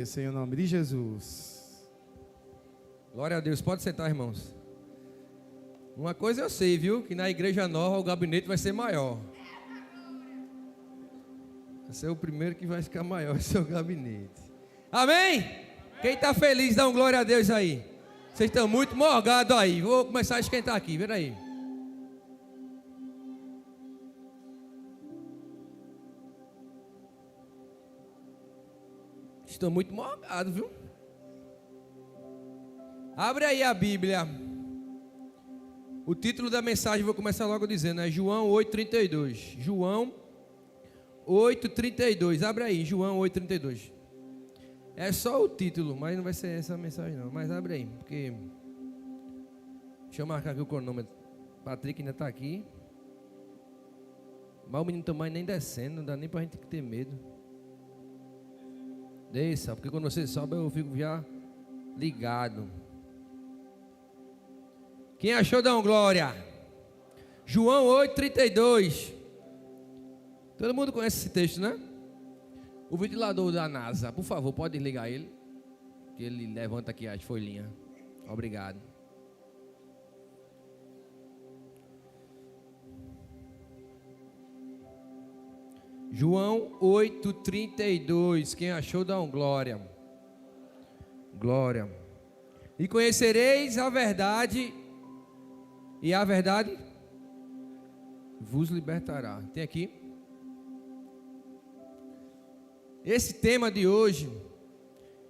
Em nome de Jesus. Glória a Deus. Pode sentar, irmãos. Uma coisa eu sei, viu? Que na igreja nova o gabinete vai ser maior. Vai ser o primeiro que vai ficar maior, esse é o gabinete. Amém? Quem está feliz, dá um glória a Deus aí. Vocês estão muito morgados aí. Vou começar a esquentar aqui, vira aí. Estou muito morgado, viu? Abre aí a Bíblia. O título da mensagem, vou começar logo dizendo, é João 8,32. João 8,32. Abre aí, João 8,32. É só o título, mas não vai ser essa a mensagem não. Mas abre aí, porque... Deixa eu marcar aqui o cronômetro. Patrick ainda está aqui. Mas o menino está mais nem descendo, não dá nem para a gente ter medo. Desça, porque quando você sobe eu fico já ligado. Quem achou, dá um glória. João 8,32. Todo mundo conhece esse texto, né? O ventilador da NASA, por favor, pode ligar ele, que ele levanta aqui as folhinhas. Obrigado. João 8,32. Quem achou, dá um glória. Glória. E conhecereis a verdade, e a verdade vos libertará. Tem aqui. Esse tema de hoje,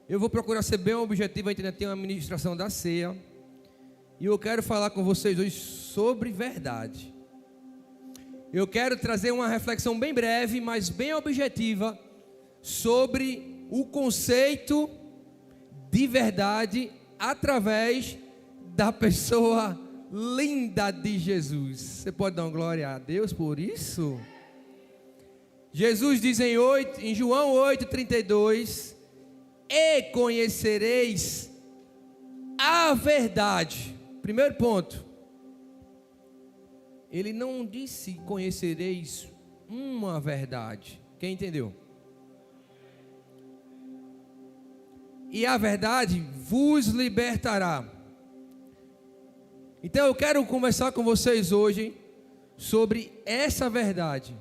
eu vou procurar ser bem objetivo. A gente ainda tem uma ministração da ceia, e eu quero falar com vocês hoje sobre verdade. Eu quero trazer uma reflexão bem breve, mas bem objetiva, sobre o conceito de verdade através da pessoa linda de Jesus. Você pode dar uma glória a Deus por isso? Jesus diz em João 8,32: e conhecereis a verdade. Primeiro ponto. Ele não disse conhecereis uma verdade. Quem entendeu? E a verdade vos libertará. Então eu quero conversar com vocês hoje sobre essa verdade.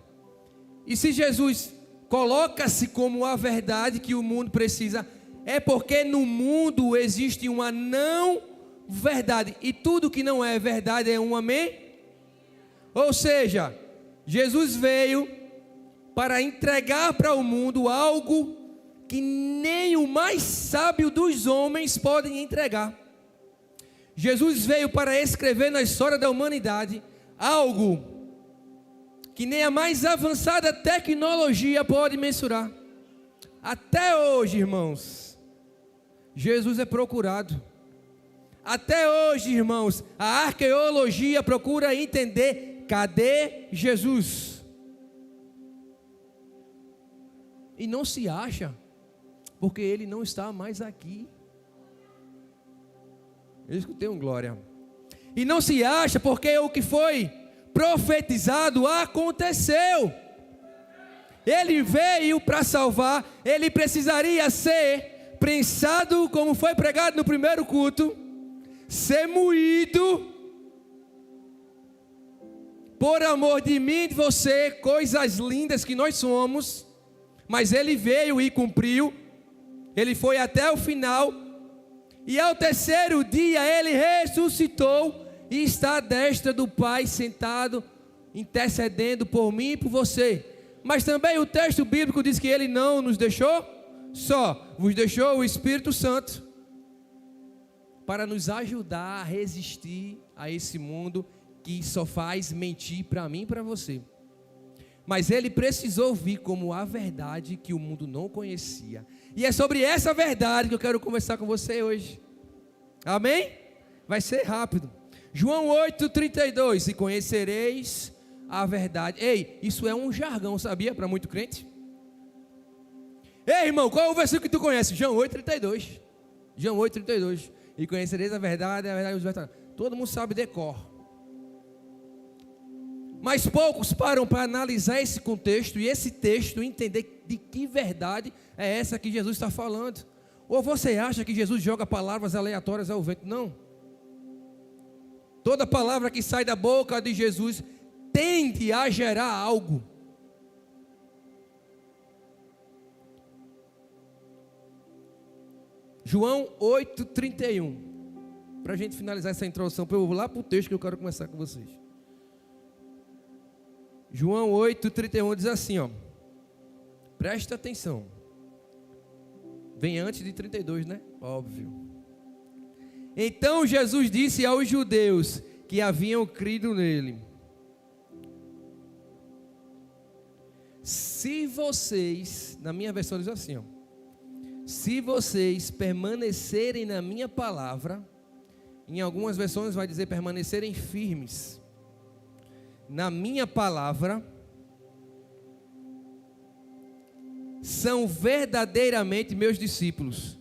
E se Jesus coloca-se como a verdade que o mundo precisa, é porque no mundo existe uma não verdade. E tudo que não é verdade é uma mentira. Ou seja, Jesus veio para entregar para o mundo algo que nem o mais sábio dos homens podem entregar. Jesus veio para escrever na história da humanidade algo que nem a mais avançada tecnologia pode mensurar. Até hoje, irmãos, Jesus é procurado. Até hoje, irmãos, a arqueologia procura entender: cadê Jesus? E não se acha, porque ele não está mais aqui. Eu escutei um glória. E não se acha, porque o que foi profetizado aconteceu. Ele veio para salvar. Ele precisaria ser prensado, como foi pregado no primeiro culto, ser moído, por amor de mim e de você, coisas lindas que nós somos. Mas ele veio e cumpriu. Ele foi até o final. E ao terceiro dia ele ressuscitou e está à destra do Pai, sentado, intercedendo por mim e por você. Mas também o texto bíblico diz que ele não nos deixou só, vos deixou o Espírito Santo para nos ajudar a resistir a esse mundo que só faz mentir para mim e para você. Mas ele precisou vir como a verdade que o mundo não conhecia. E é sobre essa verdade que eu quero conversar com você hoje. Amém? Vai ser rápido. João 8,32: e conhecereis a verdade. Ei, isso é um jargão, sabia? Para muito crente. Ei, irmão, qual é o versículo que tu conhece? João 8,32. João 8,32. E conhecereis a verdade vos libertará. Todo mundo sabe decor. Mas poucos param para analisar esse contexto e esse texto, entender de que verdade é essa que Jesus está falando. Ou você acha que Jesus joga palavras aleatórias ao vento? Não. Toda palavra que sai da boca de Jesus tende a gerar algo. João 8,31. Para a gente finalizar essa introdução, eu vou lá para o texto que eu quero começar com vocês. João 8,31 diz assim, ó. Presta atenção. Vem antes de 32, né? Óbvio. Então Jesus disse aos judeus que haviam crido nele: se vocês, na minha versão diz assim, ó, se vocês permanecerem na minha palavra, em algumas versões vai dizer permanecerem firmes na minha palavra, são verdadeiramente meus discípulos.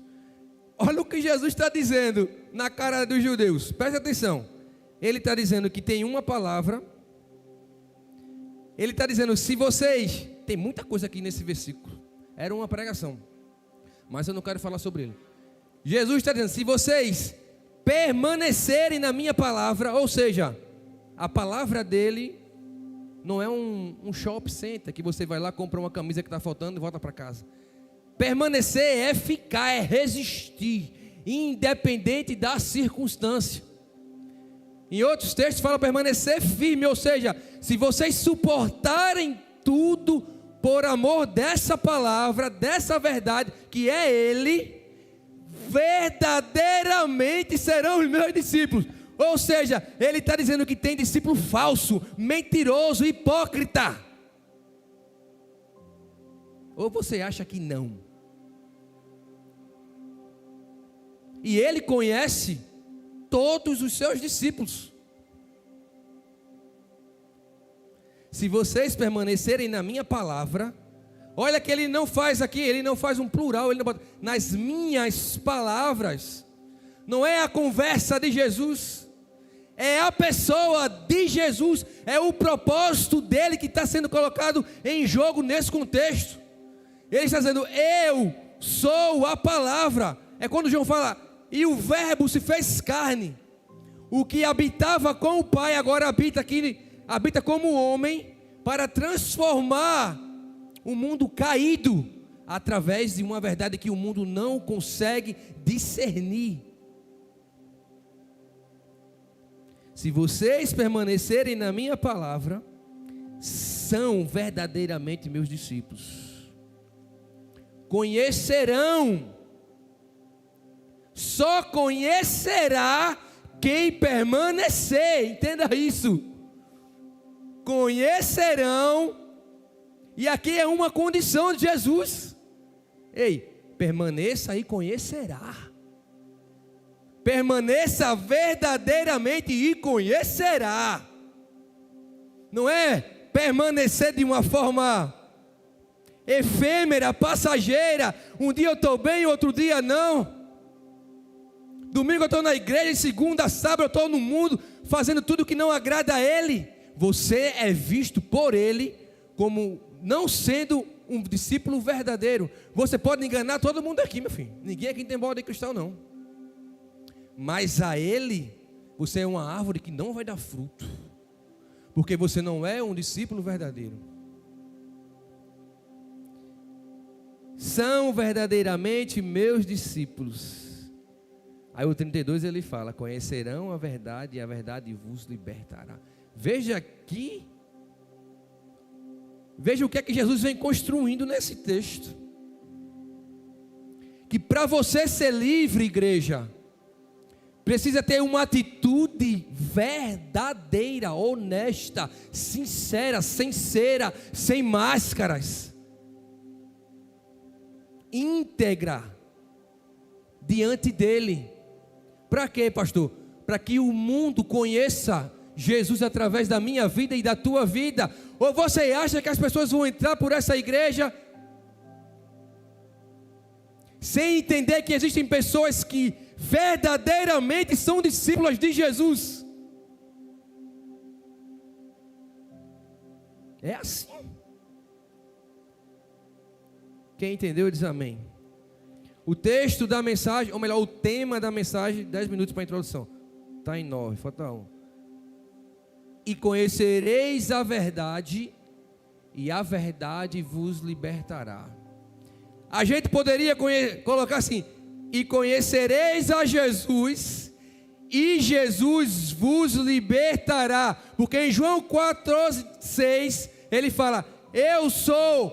Olha o que Jesus está dizendo na cara dos judeus, presta atenção. Ele está dizendo que tem uma palavra. Ele está dizendo, se vocês, tem muita coisa aqui nesse versículo, era uma pregação, mas eu não quero falar sobre ele. Jesus está dizendo, se vocês permanecerem na minha palavra, ou seja, a palavra dele não é um shopping center que você vai lá, compra uma camisa que está faltando e volta para casa. Permanecer é ficar, é resistir, independente da circunstância. Em outros textos fala permanecer firme, ou seja, se vocês suportarem tudo por amor dessa palavra, dessa verdade que é Ele, verdadeiramente serão os meus discípulos. Ou seja, ele está dizendo que tem discípulo falso, mentiroso, hipócrita. Ou você acha que não? E ele conhece todos os seus discípulos. Se vocês permanecerem na minha palavra, olha que ele não faz aqui, ele não faz um plural, ele não bota, nas minhas palavras. Não é a conversa de Jesus, é a pessoa de Jesus, é o propósito dele que está sendo colocado em jogo nesse contexto. Ele está dizendo, eu sou a palavra. É quando João fala, e o verbo se fez carne. O que habitava com o Pai agora habita aqui, habita como homem, para transformar o mundo caído, através de uma verdade que o mundo não consegue discernir. Se vocês permanecerem na minha palavra, são verdadeiramente meus discípulos. Conhecerão, só conhecerá quem permanecer, entenda isso. Conhecerão, e aqui é uma condição de Jesus. Ei, permaneça e conhecerá. Permaneça verdadeiramente e conhecerá. Não é permanecer de uma forma efêmera, passageira. Um dia eu estou bem, outro dia não. Domingo eu estou na igreja, segunda, sábado eu estou no mundo, fazendo tudo que não agrada a Ele. Você é visto por Ele como não sendo um discípulo verdadeiro. Você pode enganar todo mundo aqui, meu filho. Ninguém aqui tem bola de cristal, não. Mas a Ele, você é uma árvore que não vai dar fruto, porque você não é um discípulo verdadeiro. São verdadeiramente meus discípulos. Aí o 32 ele fala, conhecerão a verdade e a verdade vos libertará. Veja aqui, veja o que é que Jesus vem construindo nesse texto. Que para você ser livre, igreja, precisa ter uma atitude verdadeira, honesta, sincera, sem cera, sem máscaras, íntegra diante dele. Para quê, pastor? Para que o mundo conheça Jesus através da minha vida e da tua vida. Ou você acha que as pessoas vão entrar por essa igreja sem entender que existem pessoas que verdadeiramente são discípulas de Jesus? É assim. Quem entendeu diz amém. O texto da mensagem, ou melhor, o tema da mensagem, 10 minutos para a introdução. Está em 9, falta 1. E conhecereis a verdade, e a verdade vos libertará. A gente poderia colocar assim: e conhecereis a Jesus, e Jesus vos libertará. Porque em João 14:6 ele fala: eu sou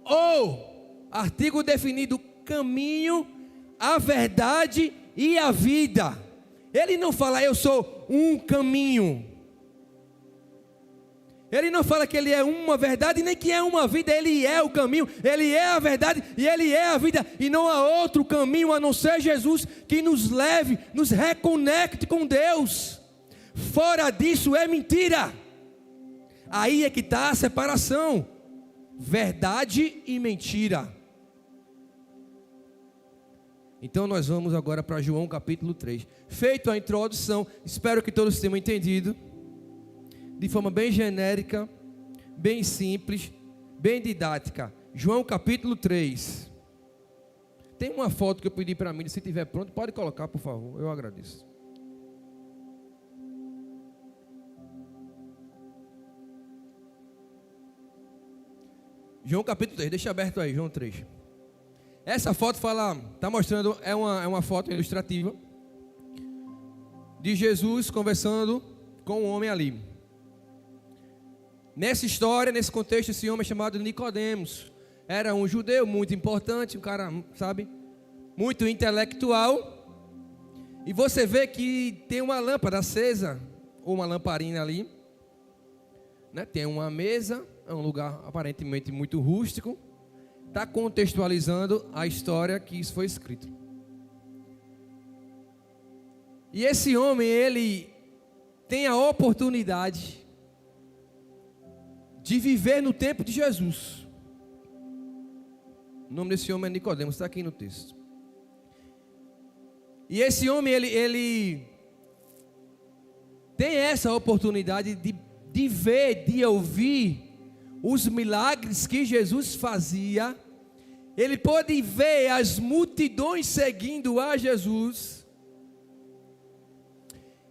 o artigo definido, caminho, a verdade e a vida. Ele não fala eu sou um caminho. Ele não fala que ele é uma verdade, nem que é uma vida. Ele é o caminho, ele é a verdade e ele é a vida. E não há outro caminho a não ser Jesus que nos leve, nos reconecte com Deus. Fora disso é mentira. Aí é que está a separação. Verdade e mentira. Então nós vamos agora para João capítulo 3. Feito a introdução, espero que todos tenham entendido. De forma bem genérica, bem simples, bem didática. João capítulo 3. Tem uma foto que eu pedi para mim, se estiver pronto, pode colocar, por favor, eu agradeço. João capítulo 3, deixa aberto aí, João 3. Essa foto está mostrando, é uma foto ilustrativa de Jesus conversando com um homem ali. Nessa história, nesse contexto, esse homem chamado Nicodemos era um judeu muito importante, um cara, sabe, muito intelectual. E você vê que tem uma lâmpada acesa, ou uma lamparina ali, né? Tem uma mesa, é um lugar aparentemente muito rústico. Está contextualizando a história que isso foi escrito. E esse homem, ele tem a oportunidade de viver no tempo de Jesus. O nome desse homem é Nicodemos, está aqui no texto. E esse homem, ele tem essa oportunidade de ver, de ouvir os milagres que Jesus fazia. Ele pôde ver as multidões seguindo a Jesus.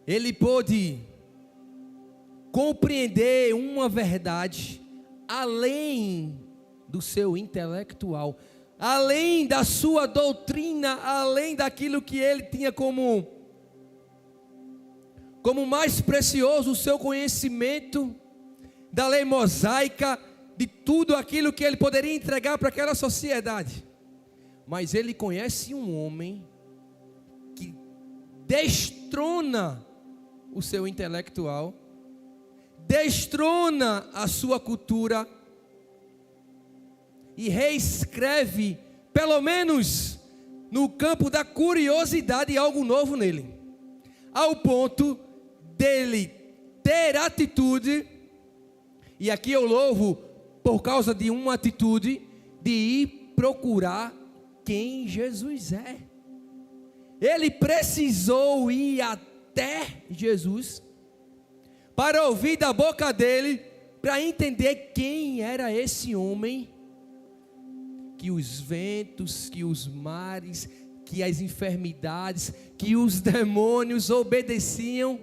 Ele pôde compreender uma verdade além do seu intelectual, além da sua doutrina, além daquilo que ele tinha como mais precioso, o seu conhecimento da lei mosaica, de tudo aquilo que ele poderia entregar para aquela sociedade. Mas ele conhece um homem que destrona o seu intelectual, destrona a sua cultura e reescreve, pelo menos no campo da curiosidade, algo novo nele, ao ponto dele ter atitude, e aqui eu louvo por causa de uma atitude de ir procurar quem Jesus é. Ele precisou ir até Jesus para ouvir da boca dele, para entender quem era esse homem, que os ventos, que os mares, que as enfermidades, que os demônios obedeciam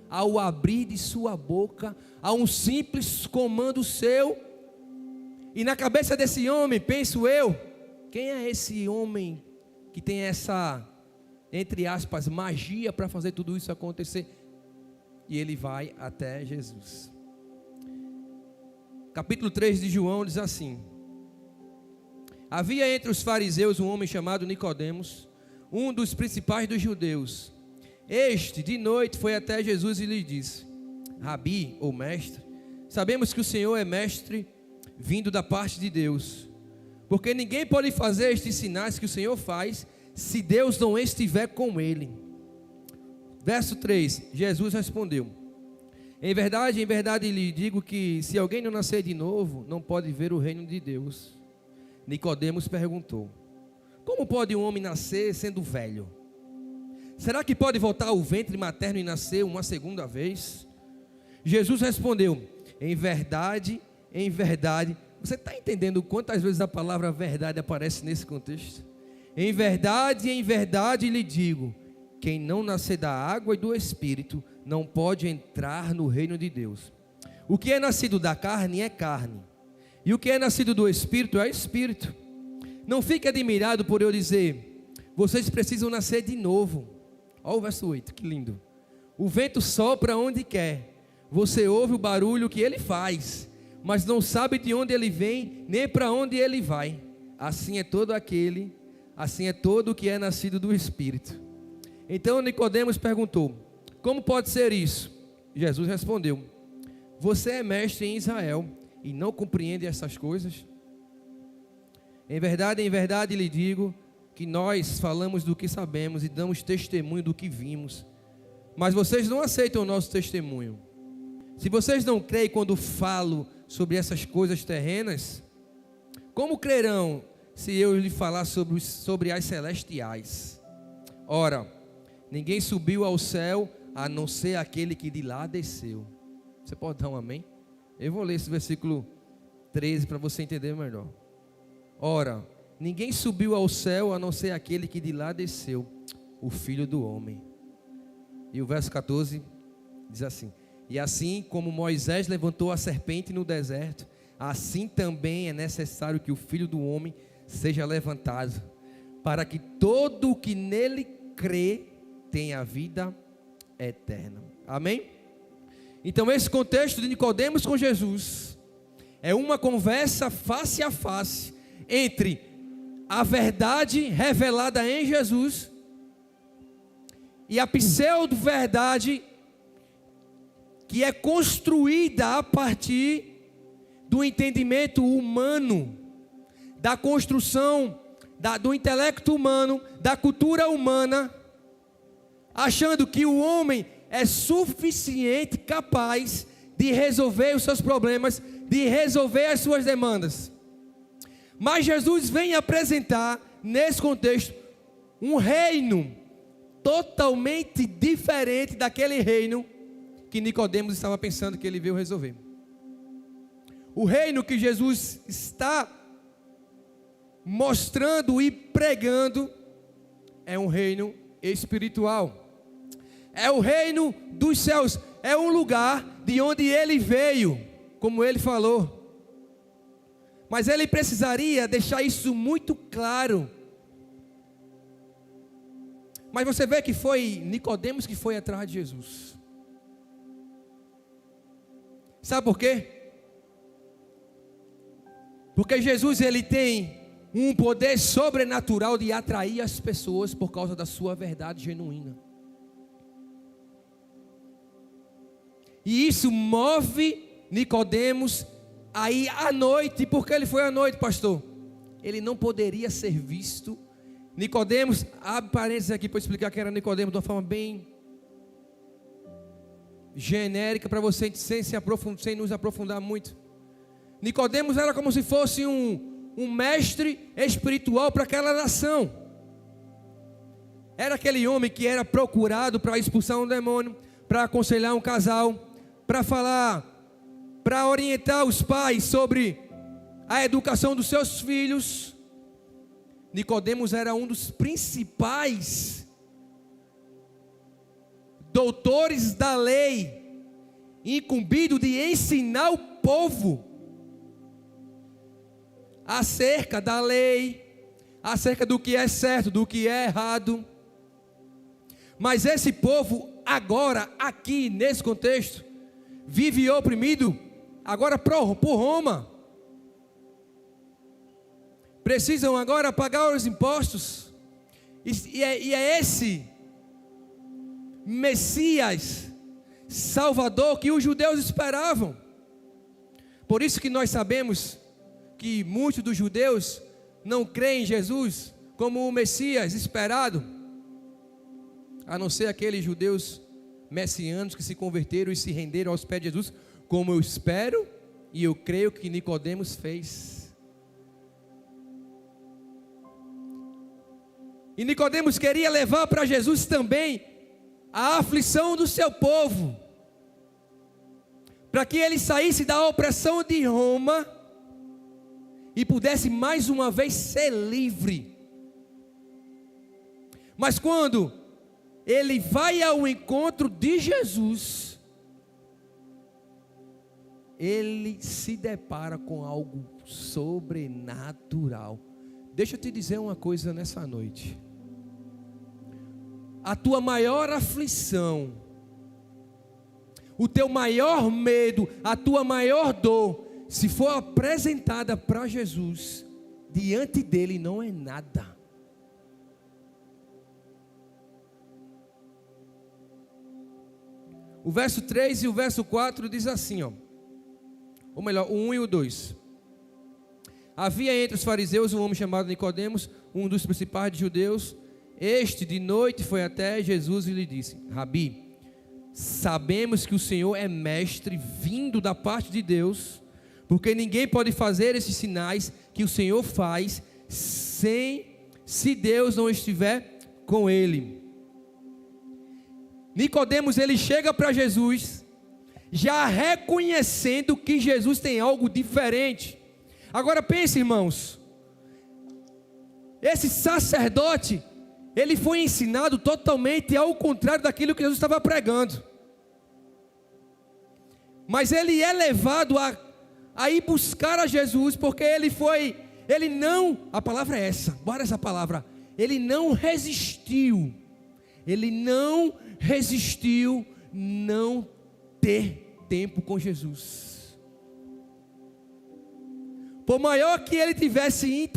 ao abrir de sua boca, a um simples comando seu. E na cabeça desse homem, penso eu, quem é esse homem que tem essa, entre aspas, magia para fazer tudo isso acontecer? E ele vai até Jesus. Capítulo 3 de João diz assim: havia entre os fariseus um homem chamado Nicodemos, um dos principais dos judeus. Este, de noite, foi até Jesus e lhe disse: Rabi, ou mestre, sabemos que o Senhor é mestre vindo da parte de Deus, porque ninguém pode fazer estes sinais que o Senhor faz, se Deus não estiver com ele. Verso 3, Jesus respondeu: em verdade lhe digo que se alguém não nascer de novo, não pode ver o reino de Deus. Nicodemos perguntou: como pode um homem nascer sendo velho? Será que pode voltar ao ventre materno e nascer uma segunda vez? Jesus respondeu: em verdade, você está entendendo quantas vezes a palavra verdade aparece nesse contexto? em verdade lhe digo, quem não nascer da água e do Espírito, não pode entrar no reino de Deus. O que é nascido da carne é carne, e o que é nascido do Espírito é Espírito. Não fique admirado por eu dizer, vocês precisam nascer de novo. Olha o verso 8, que lindo. O vento sopra onde quer, você ouve o barulho que ele faz, mas não sabe de onde ele vem, nem para onde ele vai. Assim é todo o que é nascido do Espírito. Então Nicodemos perguntou, como pode ser isso? Jesus respondeu, você é mestre em Israel e não compreende essas coisas? Em verdade lhe digo que nós falamos do que sabemos e damos testemunho do que vimos, mas vocês não aceitam o nosso testemunho. Se vocês não creem quando falo sobre essas coisas terrenas, como crerão se eu lhe falar sobre as celestiais? Ora, ninguém subiu ao céu a não ser aquele que de lá desceu. Você pode dar um amém? Eu vou ler esse versículo 13 para você entender melhor. Ora, ninguém subiu ao céu a não ser aquele que de lá desceu, o Filho do Homem. E o verso 14 diz assim, e assim como Moisés levantou a serpente no deserto, assim também é necessário que o Filho do Homem seja levantado, para que todo o que nele crê tenha vida eterna. Amém? Então esse contexto de Nicodemos com Jesus é uma conversa face a face entre a verdade revelada em Jesus e a pseudo-verdade que é construída a partir do entendimento humano, da construção, do intelecto humano, da cultura humana, achando que o homem é suficiente, capaz de resolver os seus problemas, de resolver as suas demandas. Mas Jesus vem apresentar, nesse contexto, um reino totalmente diferente daquele reino que Nicodemos estava pensando que ele veio resolver. O reino que Jesus está mostrando e pregando é um reino espiritual. É o reino dos céus, é um lugar de onde ele veio, como ele falou. Mas ele precisaria deixar isso muito claro. Mas você vê que foi Nicodemos que foi atrás de Jesus. Sabe por quê? Porque Jesus, ele tem um poder sobrenatural de atrair as pessoas por causa da sua verdade genuína. E isso move Nicodemos aí à noite. Por que ele foi à noite, pastor? Ele não poderia ser visto. Nicodemos, abre parênteses aqui para explicar que era Nicodemos de uma forma bem genérica para você sem nos aprofundar muito. Nicodemos era como se fosse um mestre espiritual para aquela nação. Era aquele homem que era procurado para expulsar um demônio, para aconselhar um casal, para falar, para orientar os pais sobre a educação dos seus filhos. Nicodemos era um dos principais doutores da lei, incumbido de ensinar o povo acerca da lei, acerca do que é certo, do que é errado. Mas esse povo agora, aqui nesse contexto, vive oprimido agora por Roma. Precisam agora pagar os impostos. E é esse Messias, Salvador, que os judeus esperavam. Por isso que nós sabemos que muitos dos judeus não creem em Jesus como o Messias esperado, a não ser aqueles judeus messiânicos que se converteram e se renderam aos pés de Jesus, como eu espero e eu creio que Nicodemos fez. E Nicodemos queria levar para Jesus também a aflição do seu povo, para que ele saísse da opressão de Roma e pudesse mais uma vez ser livre. Mas quando ele vai ao encontro de Jesus, ele se depara com algo sobrenatural. Deixa eu te dizer uma coisa nessa noite. A tua maior aflição, o teu maior medo, a tua maior dor, se for apresentada para Jesus, diante dele não é nada. O verso 3 e o verso 4 diz assim, ó. Ou melhor, o 1 e o 2. Havia entre os fariseus um homem chamado Nicodemos, um dos principais judeus. Este de noite foi até Jesus e lhe disse: Rabi, sabemos que o Senhor é mestre vindo da parte de Deus, porque ninguém pode fazer esses sinais que o Senhor faz se Deus não estiver com ele. Nicodemos, ele chega para Jesus já reconhecendo que Jesus tem algo diferente. Agora pense, irmãos, esse sacerdote, ele foi ensinado totalmente ao contrário daquilo que Jesus estava pregando. Mas ele é levado a ir buscar a Jesus, porque ele não, a palavra é essa, bora essa palavra, ele não resistiu não ter tempo com Jesus. Por maior que ele tivesse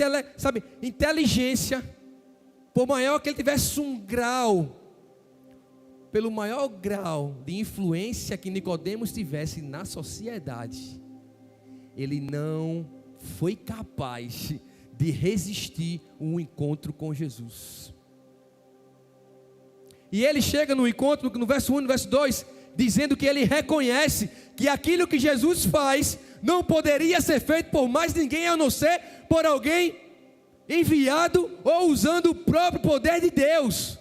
inteligência, por maior que ele tivesse pelo maior grau de influência que Nicodemos tivesse na sociedade, ele não foi capaz de resistir um encontro com Jesus. E ele chega no encontro, no verso 1 e no verso 2, dizendo que ele reconhece que aquilo que Jesus faz não poderia ser feito por mais ninguém, a não ser por alguém enviado ou usando o próprio poder de Deus.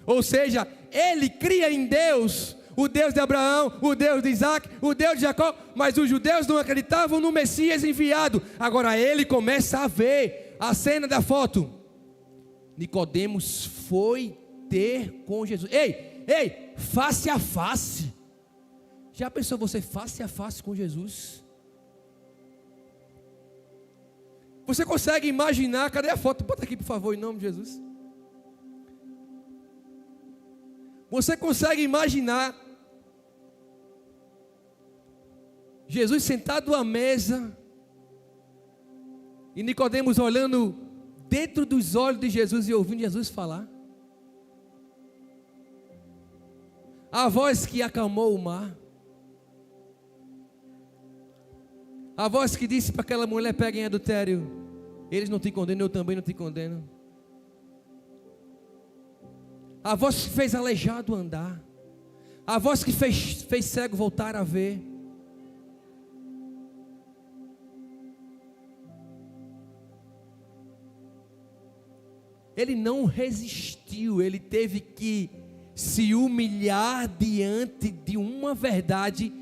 Ou seja, ele cria em Deus, o Deus de Abraão, o Deus de Isaac, o Deus de Jacó, mas os judeus não acreditavam no Messias enviado. Agora ele começa a ver a cena da foto. Nicodemos foi ter com Jesus. Ei, face a face. Já pensou você face a face com Jesus? Você consegue imaginar? Cadê a foto? Bota aqui, por favor, em nome de Jesus. Você consegue imaginar Jesus sentado à mesa e Nicodemos olhando dentro dos olhos de Jesus e ouvindo Jesus falar? A voz que acalmou o mar, a voz que disse para aquela mulher: pega em adultério, eles não te condenam, eu também não te condeno. A voz que fez aleijado andar, a voz que fez cego voltar a ver. Ele não resistiu, ele teve que se humilhar diante de uma verdade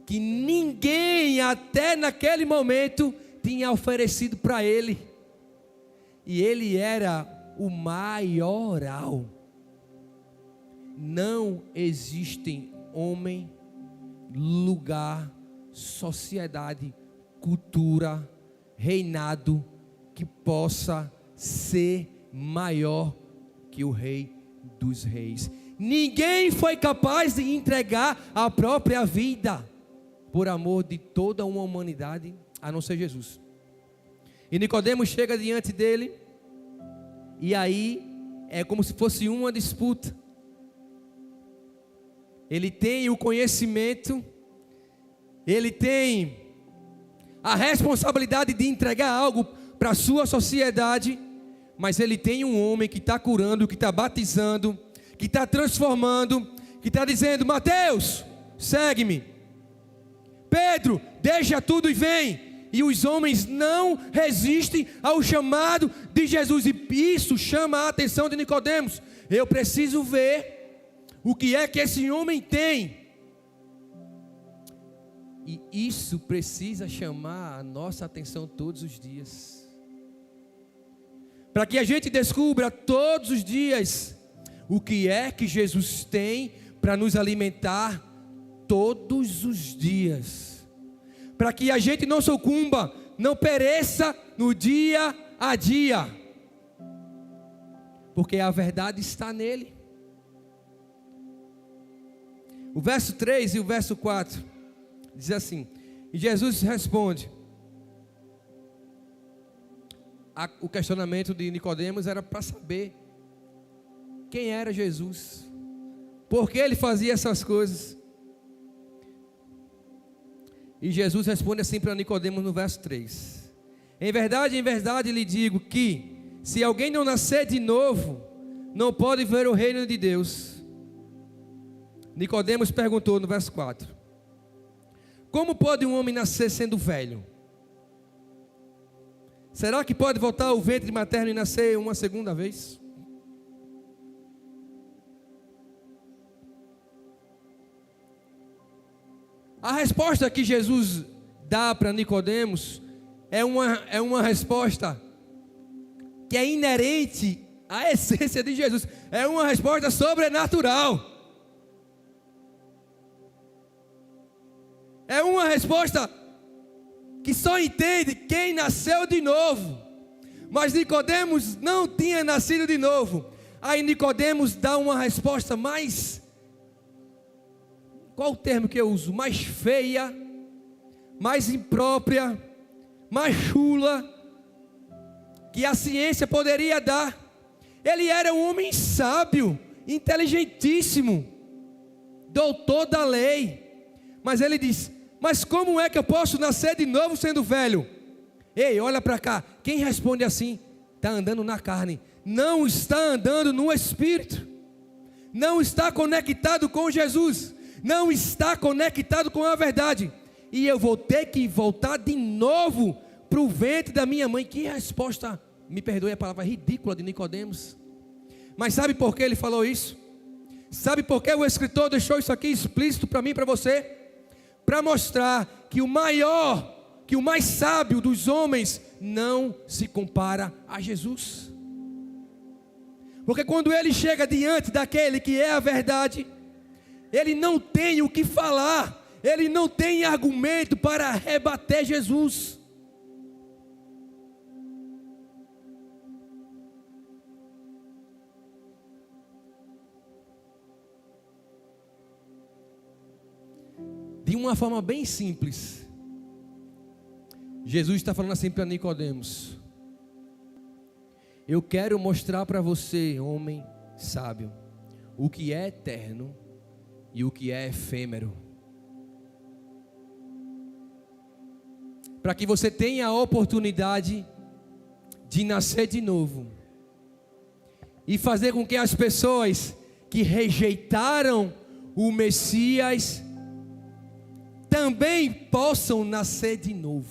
que ninguém até naquele momento tinha oferecido para ele. E ele era o maioral. Não existem homem, lugar, sociedade, cultura, reinado que possa ser maior que o Rei dos Reis. Ninguém foi capaz de entregar a própria vida por amor de toda uma humanidade, a não ser Jesus. E Nicodemos chega diante dele, e aí é como se fosse uma disputa. Ele tem o conhecimento, ele tem a responsabilidade de entregar algo para a sua sociedade, mas ele tem um homem que está curando, que está batizando, que está transformando, que está dizendo: Mateus, segue-me. Pedro, deixa tudo e vem. E os homens não resistem ao chamado de Jesus, e isso chama a atenção de Nicodemos. Eu preciso ver o que é que esse homem tem. E isso precisa chamar a nossa atenção todos os dias, para que a gente descubra todos os dias o que é que Jesus tem para nos alimentar todos os dias, para que a gente não sucumba, não pereça no dia a dia, porque a verdade está nele. O verso 3 e o verso 4 diz assim: e Jesus responde. O questionamento de Nicodemos era para saber quem era Jesus, por que ele fazia essas coisas. E Jesus responde assim para Nicodemos no verso 3: em verdade lhe digo que se alguém não nascer de novo, não pode ver o reino de Deus. Nicodemos perguntou no verso 4: como pode um homem nascer sendo velho? Será que pode voltar ao ventre materno e nascer uma segunda vez? A resposta que Jesus dá para Nicodemos é uma resposta que é inerente à essência de Jesus. É uma resposta sobrenatural. É uma resposta que só entende quem nasceu de novo. Mas Nicodemos não tinha nascido de novo. Aí Nicodemos dá uma resposta mais, qual o termo que eu uso? Mais feia, mais imprópria, mais chula, que a ciência poderia dar. Ele era um homem sábio, inteligentíssimo, doutor da lei. Mas ele diz: mas como é que eu posso nascer de novo sendo velho? Ei, olha para cá. Quem responde assim está andando na carne, não está andando no Espírito, não está conectado com Jesus, não está conectado com a verdade. E eu vou ter que voltar de novo para o ventre da minha mãe. Que resposta, me perdoe a palavra ridícula de Nicodemos. Mas sabe por que ele falou isso? Sabe por que o escritor deixou isso aqui explícito para mim e para você? Para mostrar que o maior, que o mais sábio dos homens não se compara a Jesus. Porque quando ele chega diante daquele que é a verdade, ele não tem o que falar, ele não tem argumento para rebater Jesus. De uma forma bem simples, Jesus está falando assim para Nicodemos: eu quero mostrar para você, homem sábio, o que é eterno e o que é efêmero, para que você tenha a oportunidade de nascer de novo e fazer com que as pessoas que rejeitaram o Messias também possam nascer de novo.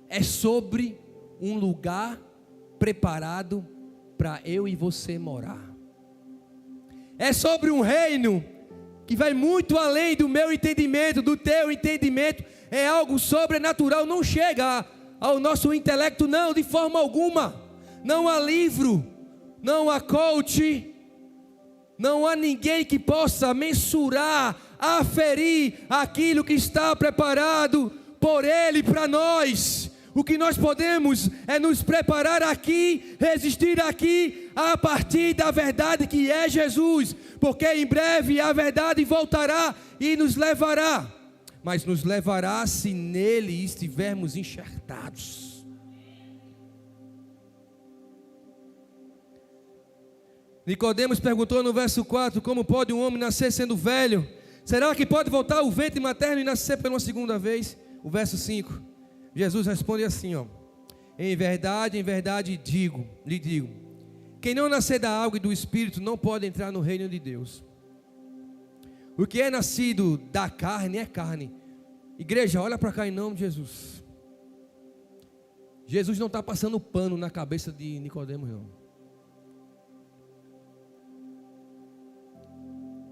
É sobre um lugar preparado para eu e você morar. É sobre um reino que vai muito além do meu entendimento, do teu entendimento. É algo sobrenatural, não chega ao nosso intelecto, não, de forma alguma. Não há livro, não há coach, não há ninguém que possa mensurar, aferir aquilo que está preparado por Ele para nós. O que nós podemos é nos preparar aqui, resistir aqui, a partir da verdade que é Jesus. Porque em breve a verdade voltará e nos levará. Mas nos levará se nele estivermos enxertados. Nicodemos perguntou no verso 4: como pode um homem nascer sendo velho? Será que pode voltar ao ventre materno e nascer pela uma segunda vez? O verso 5, Jesus responde assim, em verdade lhe digo, quem não nascer da água e do Espírito não pode entrar no reino de Deus. O que é nascido da carne é carne. Igreja, olha para cá em nome de Jesus. Jesus não está passando pano na cabeça de Nicodemos, não.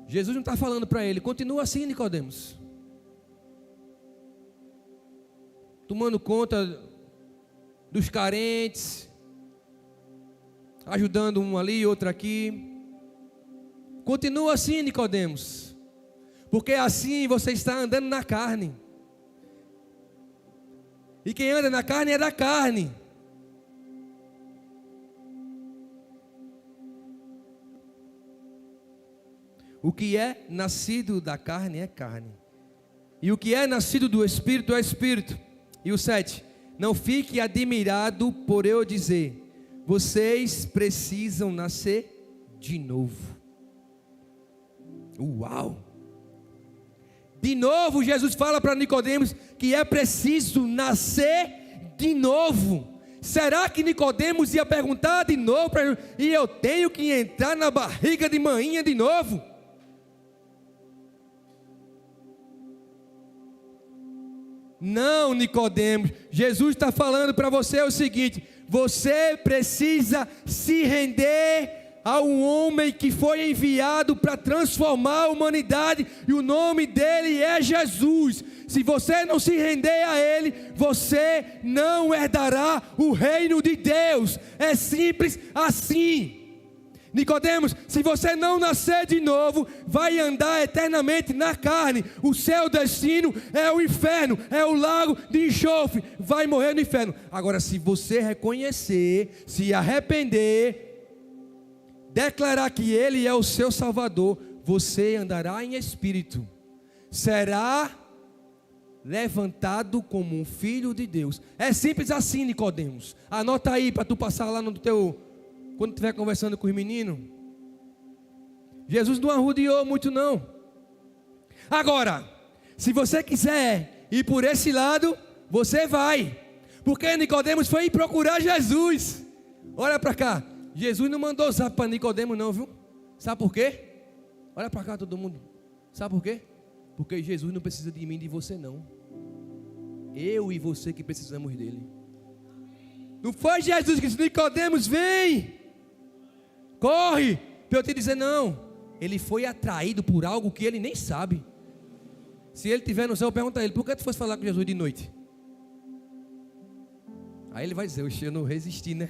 Jesus não está falando para ele: continua assim, Nicodemos, tomando conta dos carentes, ajudando um ali, outro aqui. Continua assim, Nicodemos, porque assim você está andando na carne. E quem anda na carne é da carne. O que é nascido da carne é carne, e o que é nascido do Espírito é Espírito. E o 7, não fique admirado por eu dizer, vocês precisam nascer de novo. Uau! De novo Jesus fala para Nicodemos que é preciso nascer de novo. Será que Nicodemos ia perguntar de novo para ele, e eu tenho que entrar na barriga de manhinha de novo? Não, Nicodemos, Jesus está falando para você o seguinte: você precisa se render a um homem que foi enviado para transformar a humanidade, e o nome dele é Jesus. Se você não se render a ele, você não herdará o reino de Deus. É simples assim. Nicodemos, se você não nascer de novo, vai andar eternamente na carne. O seu destino é o inferno, é o lago de enxofre, vai morrer no inferno. Agora, se você reconhecer, se arrepender, declarar que Ele é o seu Salvador, você andará em espírito, será levantado como um filho de Deus. É simples assim, Nicodemos. Anota aí para tu passar lá no teu... Quando estiver conversando com os meninos. Jesus não arrodeou muito não. Agora, se você quiser ir por esse lado, você vai. Porque Nicodemos foi procurar Jesus. Olha para cá. Jesus não mandou zap para Nicodemos não, viu? Sabe por quê? Olha para cá todo mundo. Sabe por quê? Porque Jesus não precisa de mim e de você não. Eu e você que precisamos dele. Não foi Jesus que disse, Nicodemos, vem, corre, para eu te dizer não. Ele foi atraído por algo que ele nem sabe. Se ele estiver no céu, pergunta a ele, por que tu fosse falar com Jesus de noite? Aí ele vai dizer, eu não resisti, né?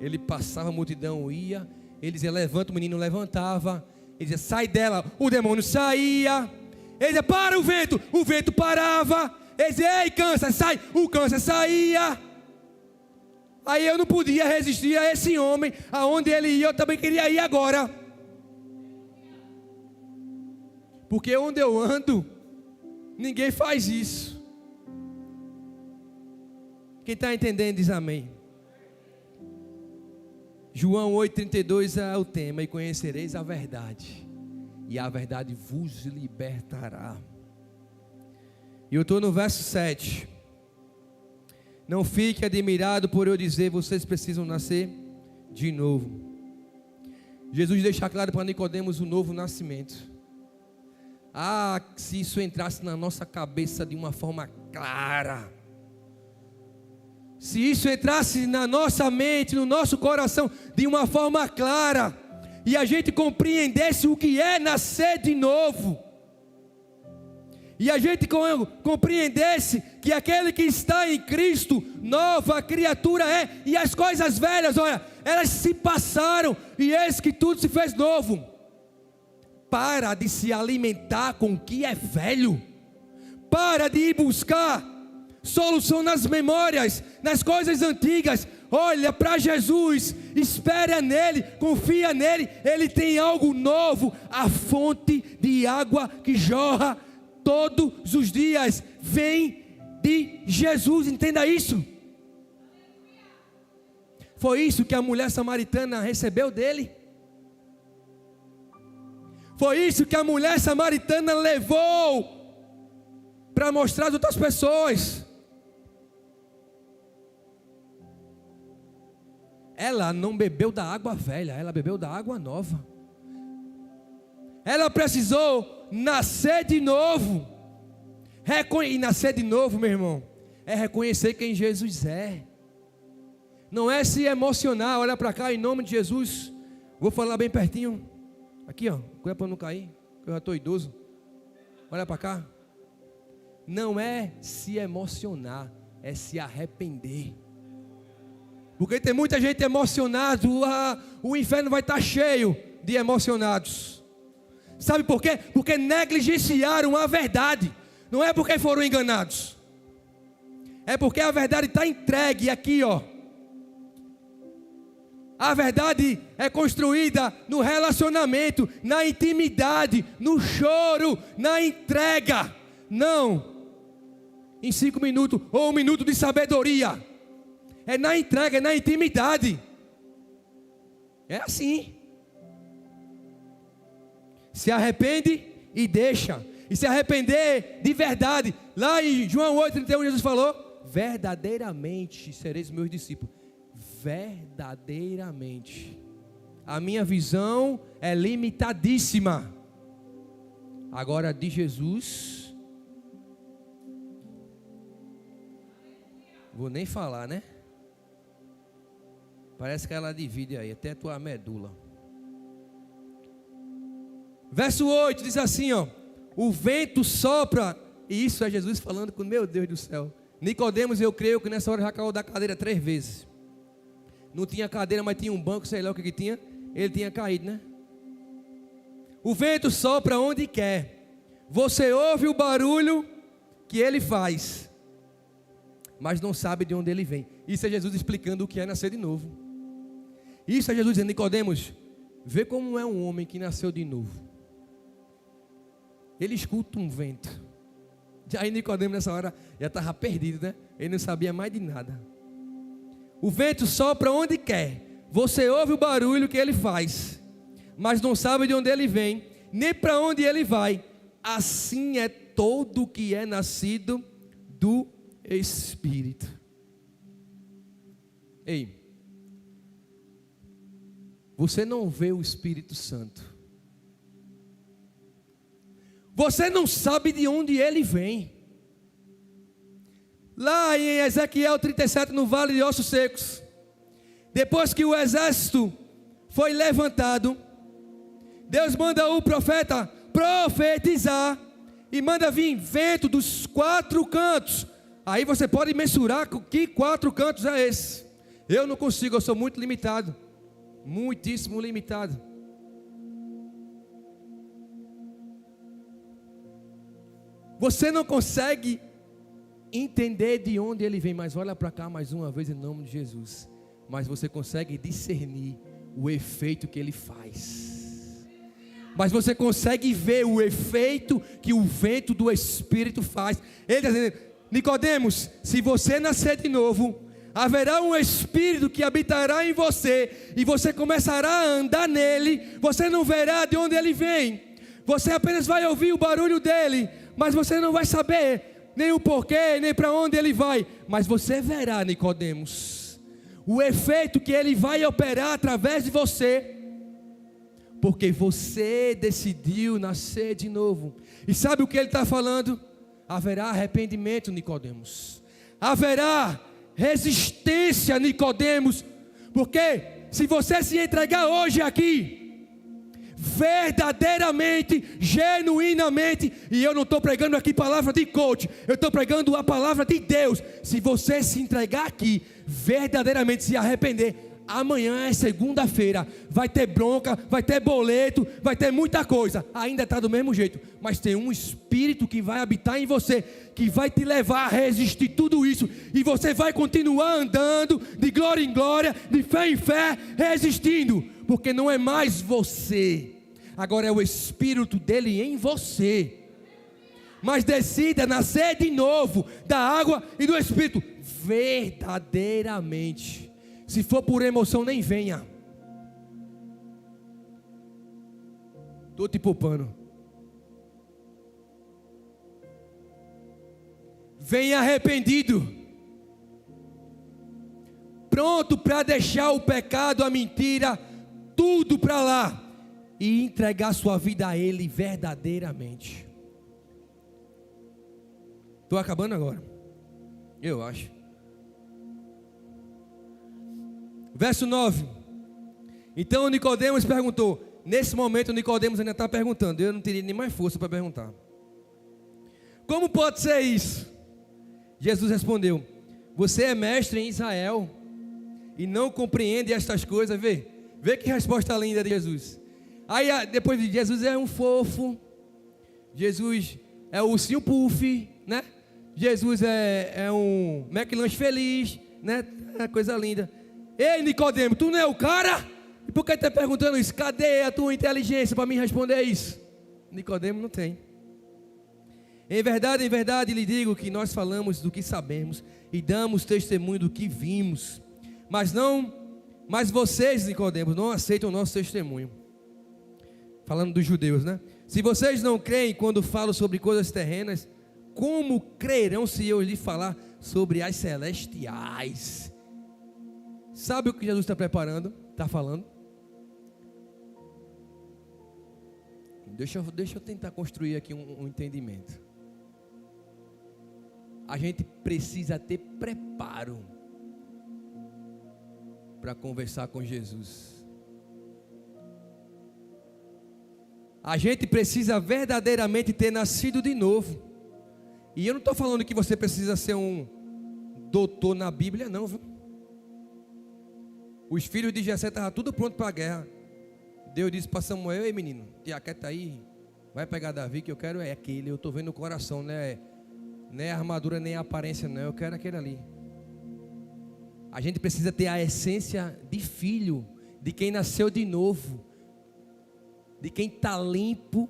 Ele passava, a multidão ia, ele dizia, levanta, o menino levantava, ele dizia, sai dela, o demônio saía, ele dizia, para o vento parava, ele dizia, ei, câncer, sai, o câncer saía. Aí eu não podia resistir a esse homem, aonde ele ia, eu também queria ir agora. Porque onde eu ando, ninguém faz isso. Quem está entendendo diz amém. João 8,32 é o tema, e conhecereis a verdade, e a verdade vos libertará. E eu estou no verso 7. Não fique admirado por eu dizer, vocês precisam nascer de novo. Jesus deixa claro para Nicodemos o novo nascimento. Ah, se isso entrasse na nossa cabeça de uma forma clara. Se isso entrasse na nossa mente, no nosso coração, de uma forma clara, e a gente compreendesse o que é nascer de novo, e a gente compreendesse que aquele que está em Cristo, nova criatura é, e as coisas velhas, olha, elas se passaram, e eis que tudo se fez novo. Para de se alimentar com o que é velho, para de ir buscar solução nas memórias, nas coisas antigas. Olha para Jesus, espera nele, confia nele, ele tem algo novo, a fonte de água que jorra todos os dias, vem de Jesus, entenda isso. Foi isso que a mulher samaritana recebeu dele. Foi isso que a mulher samaritana levou para mostrar às outras pessoas. Ela não bebeu da água velha, ela bebeu da água nova. Ela precisou nascer de novo. E nascer de novo, meu irmão, é reconhecer quem Jesus é. Não é se emocionar. Olha para cá, em nome de Jesus. Vou falar bem pertinho. Aqui, ó, cuida para não cair, eu já estou idoso. Olha para cá. Não é se emocionar, é se arrepender. Porque tem muita gente emocionada, o inferno vai estar cheio de emocionados. Sabe por quê? Porque negligenciaram a verdade. Não é porque foram enganados. É porque a verdade está entregue aqui, ó. A verdade é construída no relacionamento, na intimidade, no choro, na entrega. Não em 5 minutos ou 1 minuto de sabedoria. É na entrega, é na intimidade. É assim. Se arrepende e deixa. E se arrepender de verdade. Lá em João 8,31 Jesus falou: verdadeiramente sereis meus discípulos. Verdadeiramente. A minha visão é limitadíssima. Agora de Jesus, vou nem falar, né? Parece que ela divide aí, até a tua medula. Verso 8 diz assim, ó: o vento sopra, e isso é Jesus falando com, meu Deus do céu. Nicodemos, eu creio que nessa hora já caiu da cadeira 3 vezes. Não tinha cadeira, mas tinha um banco, sei lá o que tinha. Ele tinha caído, né? O vento sopra onde quer. Você ouve o barulho que ele faz, mas não sabe de onde ele vem. Isso é Jesus explicando o que é nascer de novo. Isso é Jesus dizendo: Nicodemos, vê como é um homem que nasceu de novo. Ele escuta um vento. Aí Nicodemos nessa hora já estava perdido, né? Ele não sabia mais de nada. O vento sopra onde quer. Você ouve o barulho que ele faz, mas não sabe de onde ele vem, nem para onde ele vai. Assim é todo que é nascido do Espírito. Ei, você não vê o Espírito Santo. Você não sabe de onde ele vem. Lá em Ezequiel 37, no vale de ossos secos, depois que o exército foi levantado, Deus manda o profeta profetizar e manda vir vento dos 4 cantos. Aí você pode mensurar que 4 cantos é esse. Eu não consigo, eu sou muito limitado, muitíssimo limitado. Você não consegue entender de onde ele vem, mas olha para cá mais uma vez em nome de Jesus. Mas você consegue discernir o efeito que ele faz. Mas você consegue ver o efeito que o vento do Espírito faz. Ele está dizendo: Nicodemos, se você nascer de novo, haverá um Espírito que habitará em você, e você começará a andar nele. Você não verá de onde ele vem, você apenas vai ouvir o barulho dele, mas você não vai saber nem o porquê, nem para onde ele vai. Mas você verá, Nicodemos, o efeito que ele vai operar através de você, porque você decidiu nascer de novo. E sabe o que ele está falando? Haverá arrependimento, Nicodemos. Haverá resistência, Nicodemos. Porque se você se entregar hoje aqui, verdadeiramente, genuinamente, e eu não estou pregando aqui palavra de coach, eu estou pregando a palavra de Deus. Se você se entregar aqui, verdadeiramente se arrepender, amanhã é segunda-feira, vai ter bronca, vai ter boleto, vai ter muita coisa, ainda está do mesmo jeito, mas tem um Espírito que vai habitar em você, que vai te levar a resistir tudo isso, e você vai continuar andando de glória em glória, de fé em fé, resistindo, porque não é mais você, agora é o Espírito dele em você. Mas decida nascer de novo da água e do Espírito verdadeiramente. Se for por emoção, nem venha. Estou te poupando. Venha arrependido, pronto para deixar o pecado, a mentira, tudo para lá, e entregar sua vida a Ele verdadeiramente. Estou acabando agora, eu acho. Verso 9. Então Nicodemos perguntou. Nesse momento Nicodemos ainda está perguntando. Eu não teria nem mais força para perguntar. Como pode ser isso? Jesus respondeu: você é mestre em Israel e não compreendem estas coisas. Vê que resposta linda de Jesus. Aí depois de Jesus é um fofo, Jesus é o ursinho puff, né? Jesus é um McLanche feliz, né? É coisa linda. Ei, Nicodemo, tu não é o cara? E por que está perguntando isso? Cadê a tua inteligência para me responder isso? Nicodemo não tem. Em verdade lhe digo que nós falamos do que sabemos e damos testemunho do que vimos, mas vocês, Nicodemos, não aceitam o nosso testemunho. Falando dos judeus, né? Se vocês não creem quando falo sobre coisas terrenas, como crerão se eu lhe falar sobre as celestiais? Sabe o que Jesus está preparando? Está falando? Deixa eu tentar construir aqui um entendimento. A gente precisa ter preparo para conversar com Jesus. A gente precisa verdadeiramente ter nascido de novo. E eu não estou falando que você precisa ser um doutor na Bíblia, não, viu? Os filhos de Jessé estavam tudo pronto para a guerra. Deus disse para Samuel: ei menino, te aquieta aí, vai pegar Davi, que eu quero é aquele. Eu estou vendo o coração, né? Nem a armadura, nem a aparência, não. Eu quero aquele ali. A gente precisa ter a essência de filho, de quem nasceu de novo, de quem está limpo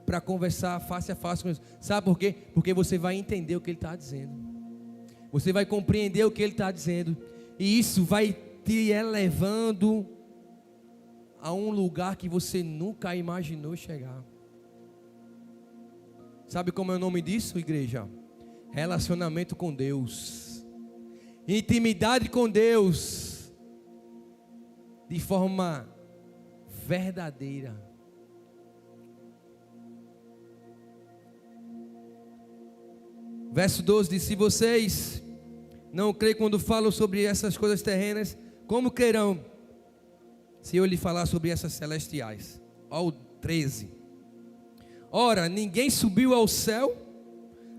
para conversar face a face com Jesus. Sabe por quê? Porque você vai entender o que Ele está dizendo. Você vai compreender o que Ele está dizendo. E isso vai te elevando a um lugar que você nunca imaginou chegar. Sabe como é o nome disso, igreja? Relacionamento com Deus, intimidade com Deus, de forma verdadeira. Verso 12 diz: se vocês não creem quando falo sobre essas coisas terrenas, como crerão se eu lhe falar sobre essas celestiais? Ó, o 13. Ora, ninguém subiu ao céu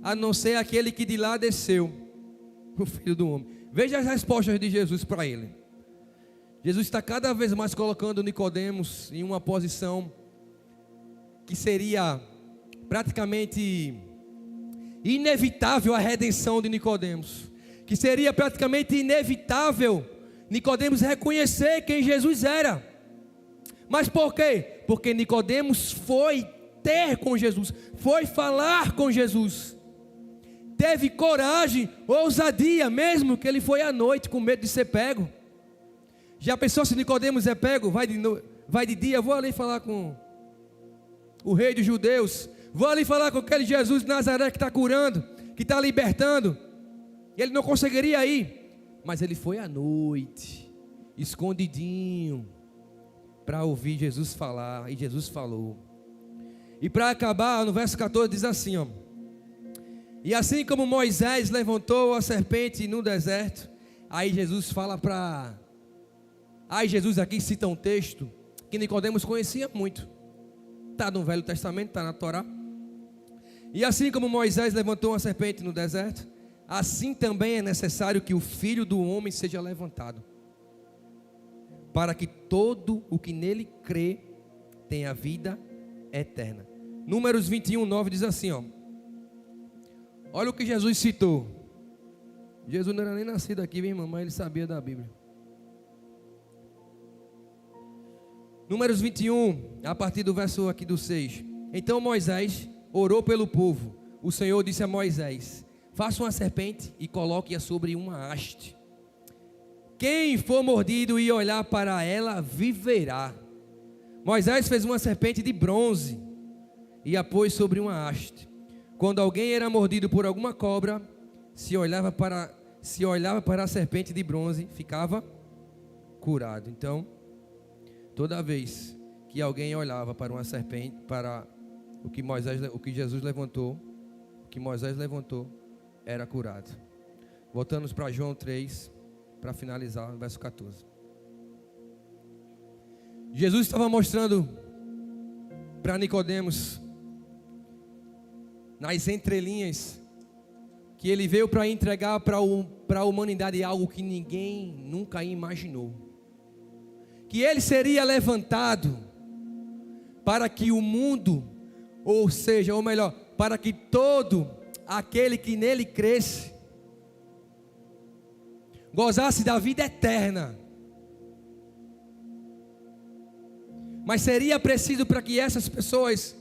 a não ser aquele que de lá desceu, o Filho do Homem. Veja as respostas de Jesus para ele. Jesus está cada vez mais colocando Nicodemos em uma posição que seria praticamente inevitável a redenção de Nicodemos, que seria praticamente inevitável Nicodemos reconhecer quem Jesus era. Mas por quê? Porque Nicodemos foi ter com Jesus, foi falar com Jesus, teve coragem, ousadia, mesmo que ele foi à noite com medo de ser pego. Já pensou se Nicodemos é pego? Vai de dia, vou ali falar com o rei dos judeus, vou ali falar com aquele Jesus de Nazaré que está curando, que está libertando. Ele não conseguiria ir, mas ele foi à noite, escondidinho, para ouvir Jesus falar, e Jesus falou. E para acabar, no verso 14 diz assim, ó: e assim como Moisés levantou a serpente no deserto, aí Jesus fala para... Aí Jesus aqui cita um texto que Nicodemos conhecia muito. Está no Velho Testamento, está na Torá. E assim como Moisés levantou uma serpente no deserto, assim também é necessário que o Filho do Homem seja levantado, para que todo o que nele crê tenha vida eterna. Números 21, 9 diz assim, ó. Olha o que Jesus citou. Jesus não era nem nascido aqui, minha irmã, mas ele sabia da Bíblia. Números 21, a partir do verso aqui do 6. Então Moisés orou pelo povo. O Senhor disse a Moisés: faça uma serpente e coloque-a sobre uma haste. Quem for mordido e olhar para ela, viverá. Moisés fez uma serpente de bronze e a pôs sobre uma haste. Quando alguém era mordido por alguma cobra, se olhava para a serpente de bronze, ficava curado. Então, toda vez que alguém olhava para uma serpente, para o que Jesus levantou, o que Moisés levantou, era curado. Voltamos para João 3, para finalizar, no verso 14. Jesus estava mostrando para Nicodemos, nas entrelinhas, que ele veio para entregar para a humanidade algo que ninguém nunca imaginou. Que ele seria levantado para que o mundo, ou melhor, para que todo aquele que nele cresce, gozasse da vida eterna. Mas seria preciso, para que essas pessoas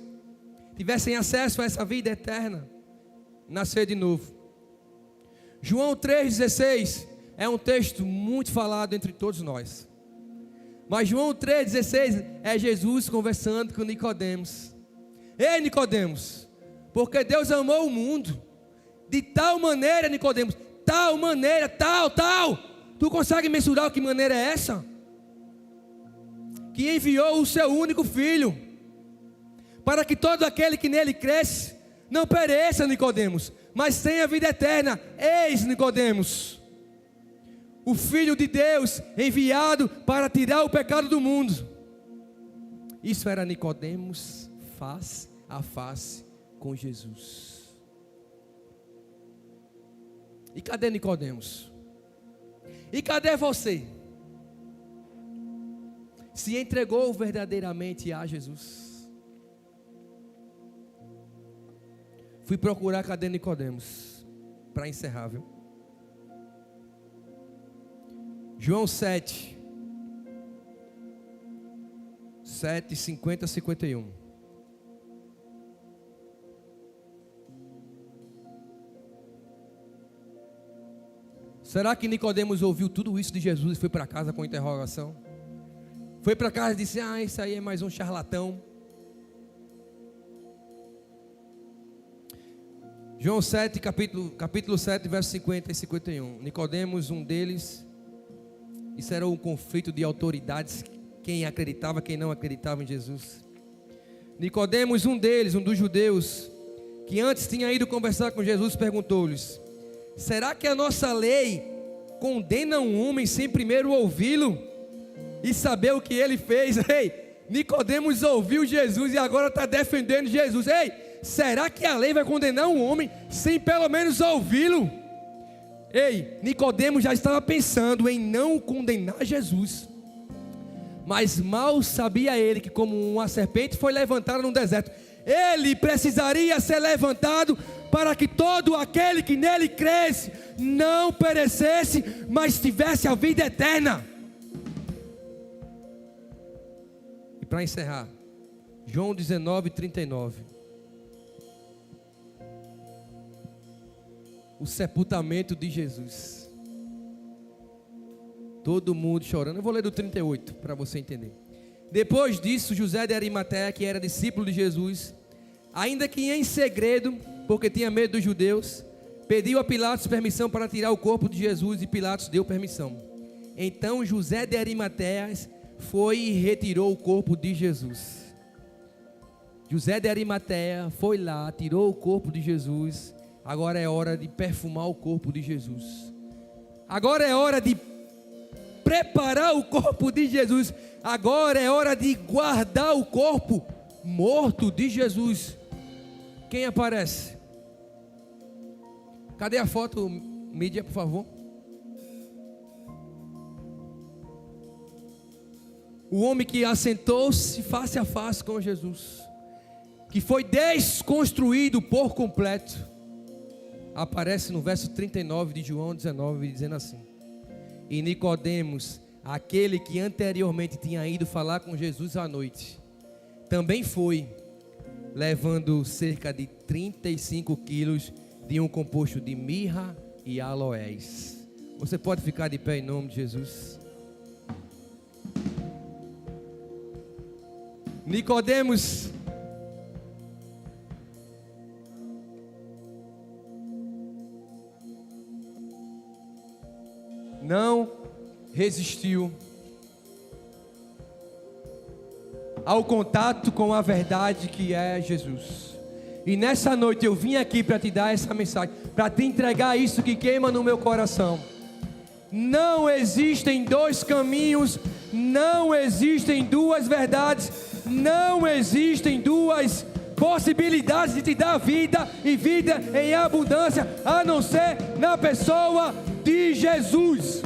tivessem acesso a essa vida eterna, nascer de novo. João 3,16 é um texto muito falado entre todos nós. Mas João 3,16 é Jesus conversando com Nicodemos. Ei, Nicodemos, porque Deus amou o mundo de tal maneira, Nicodemos, tal maneira, tal. Tu consegue mensurar que maneira é essa? Que enviou o seu único filho, para que todo aquele que nele cresce não pereça, Nicodemos, mas tenha vida eterna. Eis, Nicodemos, o Filho de Deus enviado para tirar o pecado do mundo. Isso era Nicodemos face a face com Jesus. E cadê Nicodemos? E cadê você? Se entregou verdadeiramente a Jesus? Fui procurar cadê Nicodemos, para encerrar, viu? João 7, 50, 51. Será que Nicodemos ouviu tudo isso de Jesus e foi para casa com interrogação? Foi para casa e disse: isso aí é mais um charlatão. João 7, capítulo 7, versos 50 e 51. Nicodemos, um deles. Isso era um conflito de autoridades, quem acreditava, quem não acreditava em Jesus. Nicodemos, um deles, um dos judeus, que antes tinha ido conversar com Jesus, perguntou-lhes: será que a nossa lei condena um homem sem primeiro ouvi-lo e saber o que ele fez? Ei, Nicodemos ouviu Jesus e agora está defendendo Jesus. Ei, será que a lei vai condenar um homem sem pelo menos ouvi-lo? Ei, Nicodemos já estava pensando em não condenar Jesus, mas mal sabia ele que, como uma serpente foi levantada no deserto, ele precisaria ser levantado para que todo aquele que nele cresce não perecesse, mas tivesse a vida eterna. E para encerrar, João 19, 39. O sepultamento de Jesus. Todo mundo chorando. Eu vou ler do 38 para você entender. Depois disso, José de Arimateia, que era discípulo de Jesus, ainda que em segredo, porque tinha medo dos judeus, pediu a Pilatos permissão para tirar o corpo de Jesus, e Pilatos deu permissão. Então José de Arimateia foi e retirou o corpo de Jesus. José de Arimateia foi lá, tirou o corpo de Jesus. Agora é hora de perfumar o corpo de Jesus. Agora é hora de preparar o corpo de Jesus. Agora é hora de guardar o corpo morto de Jesus. Quem aparece? Cadê a foto, mídia, por favor? O homem que assentou-se face a face com Jesus, que foi desconstruído por completo, aparece no verso 39 de João 19, dizendo assim: e Nicodemos, aquele que anteriormente tinha ido falar com Jesus à noite, também foi, levando cerca de 35 quilos de um composto de mirra e aloés. Você pode ficar de pé em nome de Jesus. Nicodemos não resistiu ao contato com a verdade que é Jesus. E nessa noite eu vim aqui para te dar essa mensagem, para te entregar isso que queima no meu coração. Não existem dois caminhos, não existem duas verdades, não existem duas possibilidades de te dar vida e vida em abundância, a não ser na pessoa de Jesus.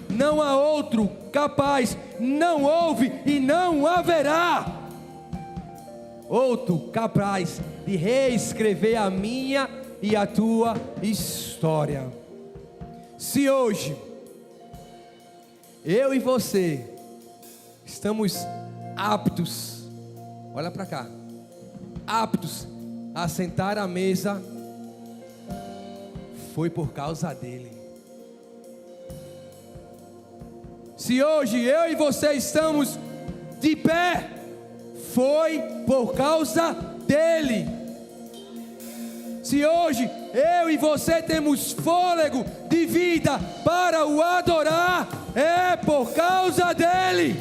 Não há outro capaz, não houve e não haverá outro capaz de reescrever a minha e a tua história. Se hoje eu e você estamos aptos, olha para cá, aptos a sentar à mesa, foi por causa dele. Se hoje eu e você estamos de pé, foi por causa dele. Se hoje eu e você temos fôlego de vida para o adorar, é por causa dele.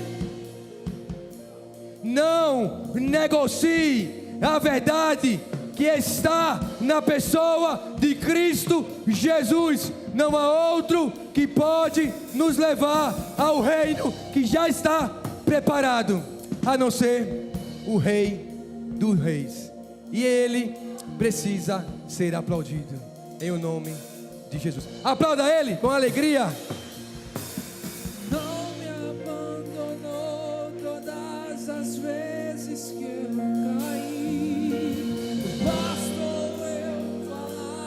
Não negocie a verdade que está na pessoa de Cristo Jesus. Não há outro que pode nos levar ao reino que já está preparado, a não ser o Rei dos Reis. E ele precisa ser aplaudido em o nome de Jesus. Aplauda ele com alegria. Não me abandonou todas as vezes que eu